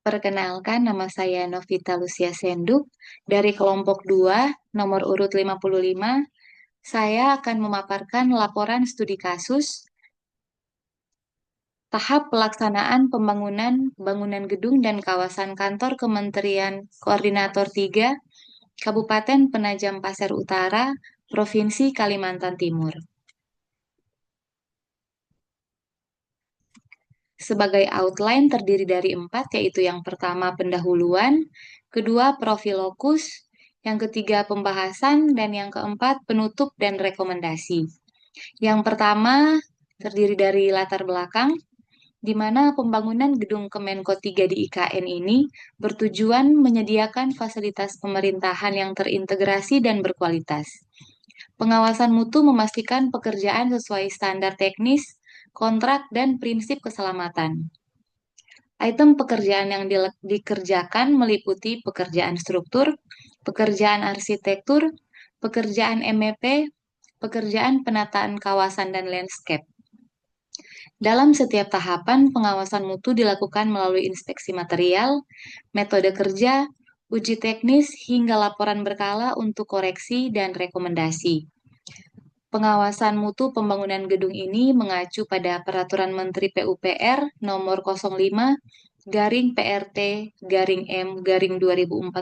Perkenalkan, nama saya Novita Lucia Senduk dari kelompok 2, nomor urut 55. Saya akan memaparkan laporan studi kasus tahap pelaksanaan pembangunan bangunan gedung dan kawasan kantor Kementerian Koordinator 3, Kabupaten Penajam Pasir Utara, Provinsi Kalimantan Timur. Sebagai outline terdiri dari 4, yaitu yang pertama pendahuluan, kedua profil lokus, yang ketiga pembahasan, dan yang keempat penutup dan rekomendasi. Yang pertama terdiri dari latar belakang, di mana pembangunan gedung Kemenko 3 di IKN ini bertujuan menyediakan fasilitas pemerintahan yang terintegrasi dan berkualitas. Pengawasan mutu memastikan pekerjaan sesuai standar teknis, kontrak, dan prinsip keselamatan. Item pekerjaan yang dikerjakan meliputi pekerjaan struktur, pekerjaan arsitektur, pekerjaan MEP, pekerjaan penataan kawasan dan landscape. Dalam setiap tahapan, pengawasan mutu dilakukan melalui inspeksi material, metode kerja, uji teknis, hingga laporan berkala untuk koreksi dan rekomendasi. Pengawasan mutu pembangunan gedung ini mengacu pada Peraturan Menteri PUPR Nomor 05 garing PRT garing M garing 2014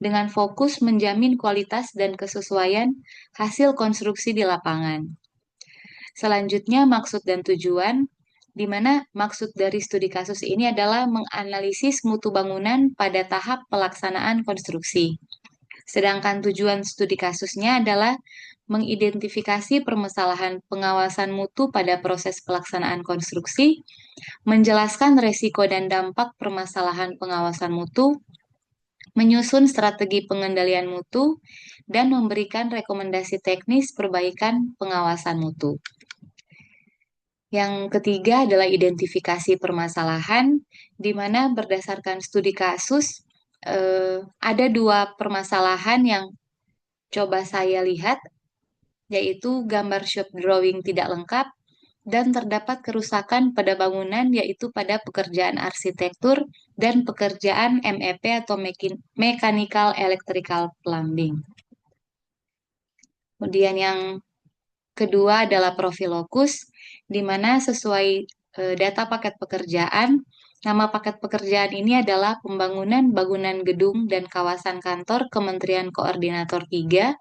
dengan fokus menjamin kualitas dan kesesuaian hasil konstruksi di lapangan. Selanjutnya, maksud dan tujuan, di mana maksud dari studi kasus ini adalah menganalisis mutu bangunan pada tahap pelaksanaan konstruksi. Sedangkan tujuan studi kasusnya adalah mengidentifikasi permasalahan pengawasan mutu pada proses pelaksanaan konstruksi, menjelaskan resiko dan dampak permasalahan pengawasan mutu, menyusun strategi pengendalian mutu, dan memberikan rekomendasi teknis perbaikan pengawasan mutu. Yang ketiga adalah identifikasi permasalahan, di mana berdasarkan studi kasus, ada 2 permasalahan yang coba saya lihat, yaitu gambar shop drawing tidak lengkap dan terdapat kerusakan pada bangunan, yaitu pada pekerjaan arsitektur dan pekerjaan MEP atau Mechanical Electrical Plumbing. Kemudian yang kedua adalah profil lokus, di mana sesuai data paket pekerjaan, nama paket pekerjaan ini adalah pembangunan bangunan gedung dan kawasan kantor Kementerian Koordinator 3,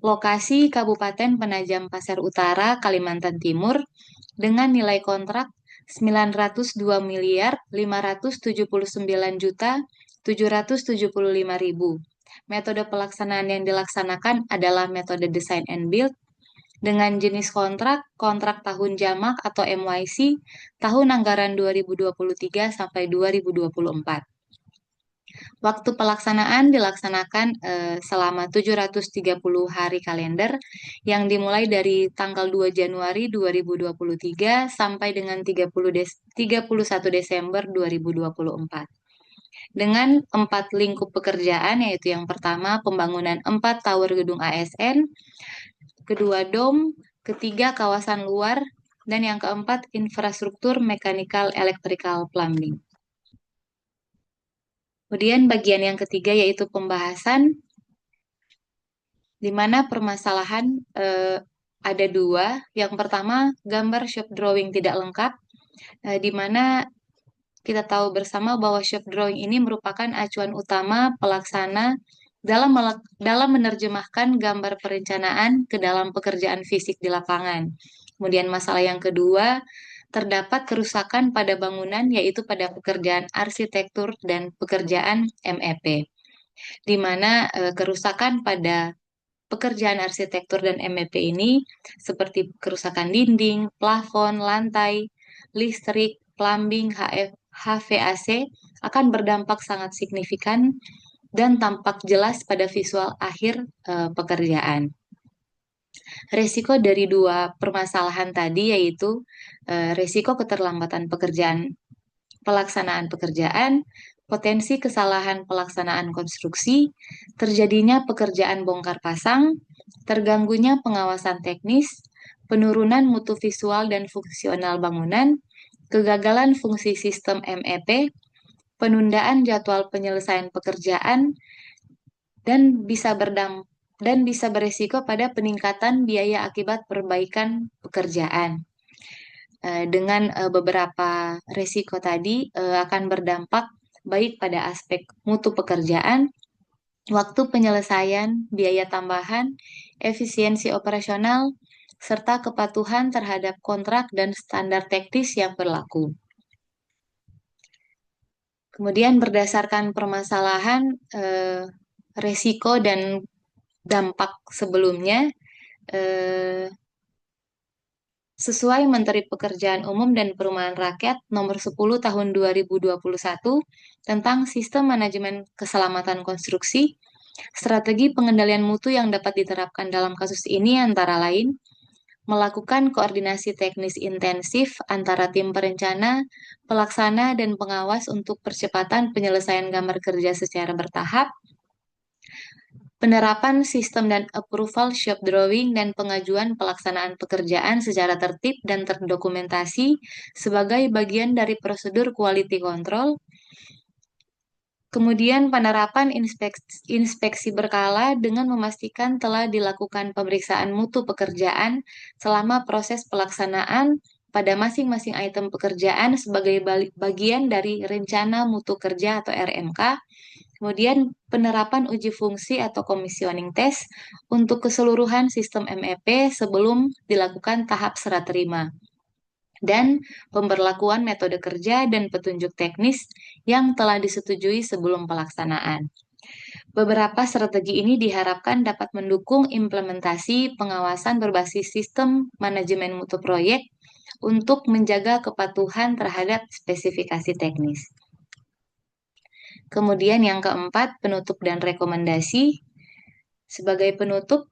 lokasi Kabupaten Penajam Pasir Utara, Kalimantan Timur, dengan nilai kontrak 902.579.775.000. Metode pelaksanaan yang dilaksanakan adalah metode design and build dengan jenis kontrak tahun jamak atau MYC, tahun anggaran 2023 sampai 2024. Waktu pelaksanaan dilaksanakan selama 730 hari kalender yang dimulai dari tanggal 2 Januari 2023 sampai dengan 31 Desember 2024. Dengan 4 lingkup pekerjaan, yaitu yang pertama pembangunan 4 tower gedung ASN, kedua dom, ketiga kawasan luar, dan yang keempat infrastruktur mechanical electrical plumbing. Kemudian bagian yang ketiga yaitu pembahasan, di mana permasalahan ada 2. Yang pertama, gambar shop drawing tidak lengkap, di mana kita tahu bersama bahwa shop drawing ini merupakan acuan utama pelaksana dalam menerjemahkan gambar perencanaan ke dalam pekerjaan fisik di lapangan. Kemudian masalah yang kedua, terdapat kerusakan pada bangunan, yaitu pada pekerjaan arsitektur dan pekerjaan MEP, di mana kerusakan pada pekerjaan arsitektur dan MEP ini seperti kerusakan dinding, plafon, lantai, listrik, plumbing, HVAC akan berdampak sangat signifikan dan tampak jelas pada visual akhir pekerjaan. Resiko dari 2 permasalahan tadi yaitu resiko keterlambatan pelaksanaan pekerjaan, potensi kesalahan pelaksanaan konstruksi, terjadinya pekerjaan bongkar pasang, terganggunya pengawasan teknis, penurunan mutu visual dan fungsional bangunan, kegagalan fungsi sistem MEP, penundaan jadwal penyelesaian pekerjaan, dan bisa beresiko pada peningkatan biaya akibat perbaikan pekerjaan. Dengan beberapa resiko tadi akan berdampak baik pada aspek mutu pekerjaan, waktu penyelesaian, biaya tambahan, efisiensi operasional, serta kepatuhan terhadap kontrak dan standar teknis yang berlaku. Kemudian berdasarkan permasalahan, resiko dan dampak sebelumnya, eh, sesuai Menteri Pekerjaan Umum dan Perumahan Rakyat Nomor 10 Tahun 2021 tentang Sistem Manajemen Keselamatan Konstruksi, strategi pengendalian mutu yang dapat diterapkan dalam kasus ini antara lain melakukan koordinasi teknis intensif antara tim perencana, pelaksana, dan pengawas untuk percepatan penyelesaian gambar kerja secara bertahap, penerapan sistem dan approval shop drawing dan pengajuan pelaksanaan pekerjaan secara tertib dan terdokumentasi sebagai bagian dari prosedur quality control. Kemudian penerapan inspeksi berkala dengan memastikan telah dilakukan pemeriksaan mutu pekerjaan selama proses pelaksanaan pada masing-masing item pekerjaan sebagai bagian dari rencana mutu kerja atau RMK. Kemudian penerapan uji fungsi atau commissioning test untuk keseluruhan sistem MEP sebelum dilakukan tahap serah terima. Dan pemberlakuan metode kerja dan petunjuk teknis yang telah disetujui sebelum pelaksanaan. Beberapa strategi ini diharapkan dapat mendukung implementasi pengawasan berbasis sistem manajemen mutu proyek untuk menjaga kepatuhan terhadap spesifikasi teknis. Kemudian yang keempat, penutup dan rekomendasi. Sebagai penutup,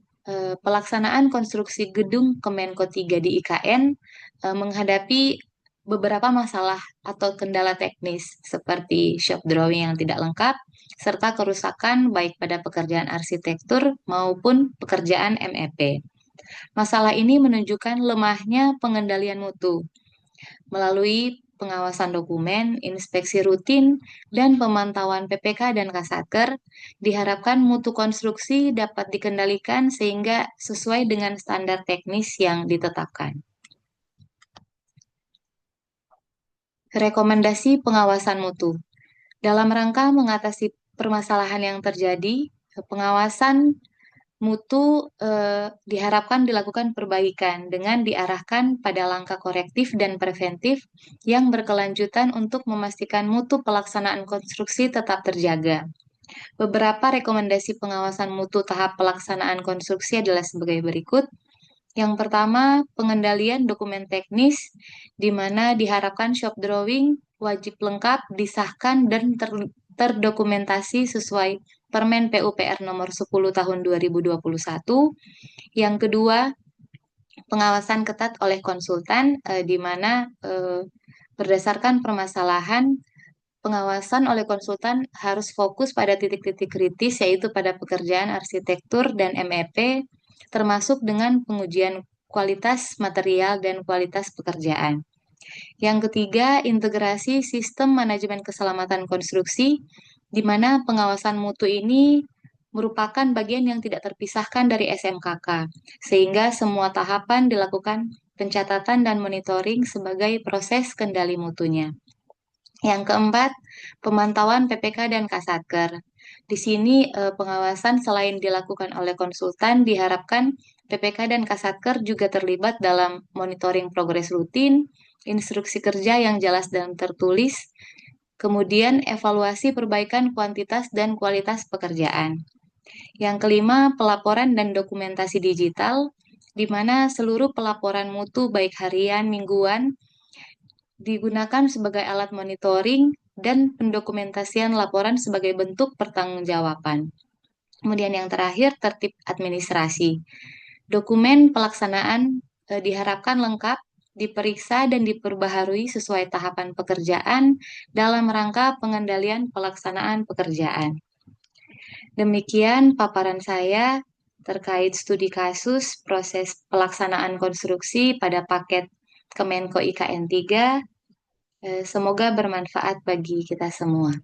pelaksanaan konstruksi gedung Kemenko 3 di IKN menghadapi beberapa masalah atau kendala teknis seperti shop drawing yang tidak lengkap, serta kerusakan baik pada pekerjaan arsitektur maupun pekerjaan MEP. Masalah ini menunjukkan lemahnya pengendalian mutu melalui pengawasan dokumen, inspeksi rutin, dan pemantauan PPK dan Kasatker, diharapkan mutu konstruksi dapat dikendalikan sehingga sesuai dengan standar teknis yang ditetapkan. Rekomendasi pengawasan mutu. Dalam rangka mengatasi permasalahan yang terjadi, pengawasan mutu diharapkan dilakukan perbaikan dengan diarahkan pada langkah korektif dan preventif yang berkelanjutan untuk memastikan mutu pelaksanaan konstruksi tetap terjaga. Beberapa rekomendasi pengawasan mutu tahap pelaksanaan konstruksi adalah sebagai berikut. Yang pertama, pengendalian dokumen teknis, di mana diharapkan shop drawing wajib lengkap, disahkan, dan terdokumentasi sesuai Permen PUPR nomor 10 tahun 2021. Yang kedua, pengawasan ketat oleh konsultan, di mana berdasarkan permasalahan, pengawasan oleh konsultan harus fokus pada titik-titik kritis, yaitu pada pekerjaan arsitektur dan MEP, termasuk dengan pengujian kualitas material dan kualitas pekerjaan. Yang ketiga, integrasi sistem manajemen keselamatan konstruksi, di mana pengawasan mutu ini merupakan bagian yang tidak terpisahkan dari SMKK, sehingga semua tahapan dilakukan pencatatan dan monitoring sebagai proses kendali mutunya. Yang keempat, pemantauan PPK dan Kasatker. Di sini pengawasan selain dilakukan oleh konsultan, diharapkan PPK dan Kasatker juga terlibat dalam monitoring progres rutin, instruksi kerja yang jelas dan tertulis, kemudian evaluasi perbaikan kuantitas dan kualitas pekerjaan. Yang kelima, pelaporan dan dokumentasi digital, di mana seluruh pelaporan mutu baik harian, mingguan, digunakan sebagai alat monitoring dan pendokumentasian laporan sebagai bentuk pertanggungjawaban. Kemudian yang terakhir, tertib administrasi. Dokumen pelaksanaan diharapkan lengkap, diperiksa dan diperbaharui sesuai tahapan pekerjaan dalam rangka pengendalian pelaksanaan pekerjaan. Demikian paparan saya terkait studi kasus proses pelaksanaan konstruksi pada paket Kemenko IKN 3. Semoga bermanfaat bagi kita semua.